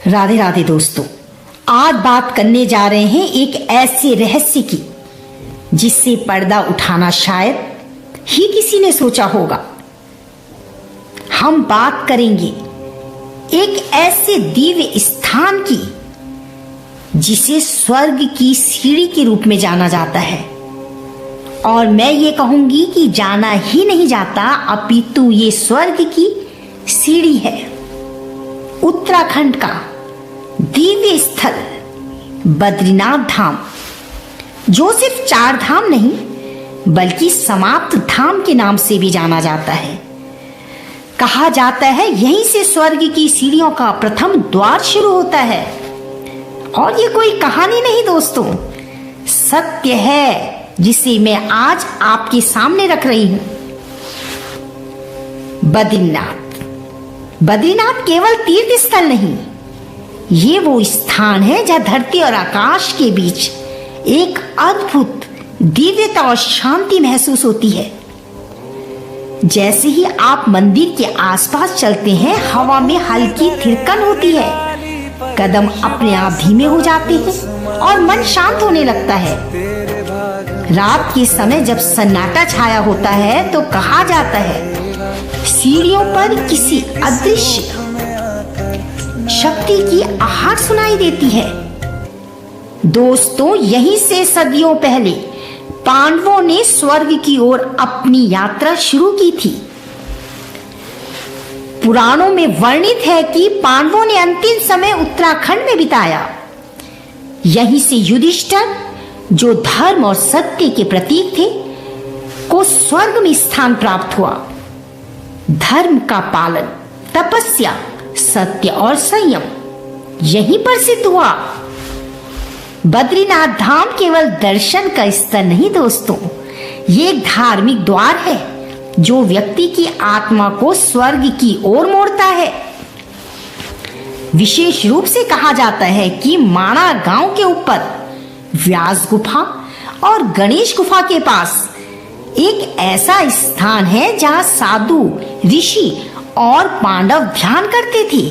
राधे राधे दोस्तों, आज बात करने जा रहे हैं एक ऐसे रहस्य की जिससे पर्दा उठाना शायद ही किसी ने सोचा होगा। हम बात करेंगे एक ऐसे दिव्य स्थान की जिसे स्वर्ग की सीढ़ी के रूप में जाना जाता है। और मैं ये कहूंगी कि जाना ही नहीं जाता, अपितु ये स्वर्ग की सीढ़ी है। उत्तराखंड का दिव्य स्थल बद्रीनाथ धाम, जो सिर्फ 4 धाम नहीं बल्कि समाप्त धाम के नाम से भी जाना जाता है। कहा जाता है यहीं से स्वर्ग की सीढ़ियों का प्रथम द्वार शुरू होता है। और ये कोई कहानी नहीं दोस्तों, सत्य है जिसे मैं आज आपके सामने रख रही हूं। बद्रीनाथ केवल तीर्थ स्थल नहीं, ये वो स्थान है जहां धरती और आकाश के बीच एक अद्भुत दिव्यता और शांति महसूस होती है। जैसे ही आप मंदिर के आसपास चलते हैं, हवा में हल्की थिरकन होती है, कदम अपने आप धीमे हो जाते हैं और मन शांत होने लगता है। रात के समय जब सन्नाटा छाया होता है तो कहा जाता है सीढ़ियों पर किसी अदृश्य शक्ति की आहट सुनाई देती है। दोस्तों, यहीं से सदियों पहले पांडवों ने स्वर्ग की ओर अपनी यात्रा शुरू की थी। पुराणों में वर्णित है कि पांडवों ने अंतिम समय उत्तराखंड में बिताया। यहीं से युधिष्ठिर, जो धर्म और सत्य के प्रतीक थे, को स्वर्ग में स्थान प्राप्त हुआ। धर्म का पालन, तपस्या, सत्य और संयम यहीं पर सिद्ध हुआ। बद्रीनाथ धाम केवल दर्शन का स्थल नहीं दोस्तों, ये एक धार्मिक द्वार है जो व्यक्ति की आत्मा को स्वर्ग की ओर मोड़ता है। विशेष रूप से कहा जाता है कि माणा गांव के ऊपर व्यास गुफा और गणेश गुफा के पास एक ऐसा स्थान है जहां साधु, ऋषि और पांडव ध्यान करते थे।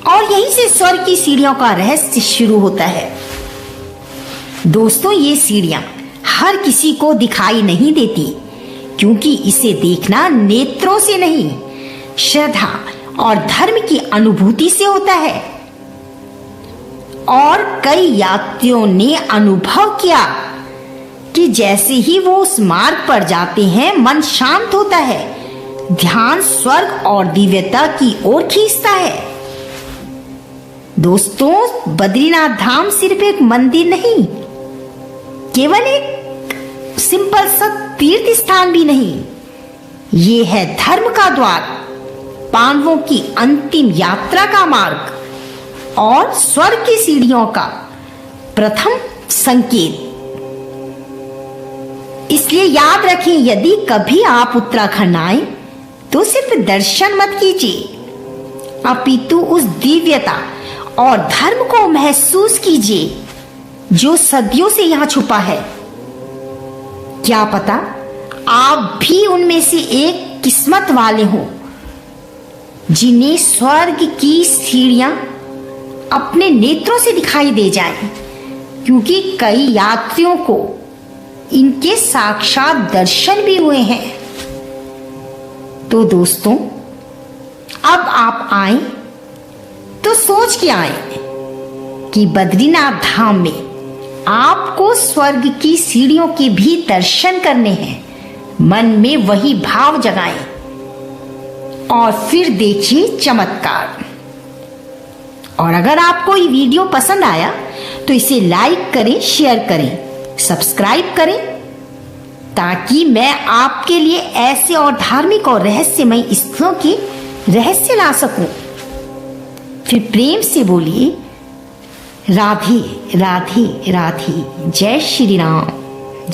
और यहीं से स्वर्ग की सीढ़ियों का रहस्य शुरू होता है। दोस्तों, ये सीढ़ियां हर किसी को दिखाई नहीं देती, क्योंकि इसे देखना नेत्रों से नहीं, श्रद्धा और धर्म की अनुभूति से होता है। और कई यात्रियों ने अनुभव किया कि जैसे ही वो उस मार्ग पर जाते हैं, मन शांत होता है, ध्यान स्वर्ग और दिव्यता की ओर खींचता है। दोस्तों, बद्रीनाथ धाम सिर्फ एक मंदिर नहीं, केवल एक सिंपल सा तीर्थ स्थान भी नहीं, ये है धर्म का द्वार, पांडवों की अंतिम यात्रा का मार्ग और स्वर्ग की सीढ़ियों का प्रथम संकेत। इसलिए याद रखें, यदि कभी आप उत्तराखंड आए तो सिर्फ दर्शन मत कीजिए, अपितु उस दिव्यता और धर्म को महसूस कीजिए जो सदियों से यहाँ छुपा है। क्या पता आप भी उनमें से एक किस्मत वाले हो जिन्हें स्वर्ग की सीढ़ियां अपने नेत्रों से दिखाई दे जाए, क्योंकि कई यात्रियों को इनके साक्षात दर्शन भी हुए हैं। तो दोस्तों, अब आप आए तो सोच के आए कि बद्रीनाथ धाम में आपको स्वर्ग की सीढ़ियों के भी दर्शन करने हैं। मन में वही भाव जगाएं और फिर देखिए चमत्कार। और अगर आपको ये वीडियो पसंद आया तो इसे लाइक करें, शेयर करें, सब्सक्राइब करें, ताकि मैं आपके लिए ऐसे और धार्मिक और रहस्यमय स्थलों के रहस्य ला सकूं। फिर प्रेम से बोलिए राधे राधे राधे। जय श्री राम।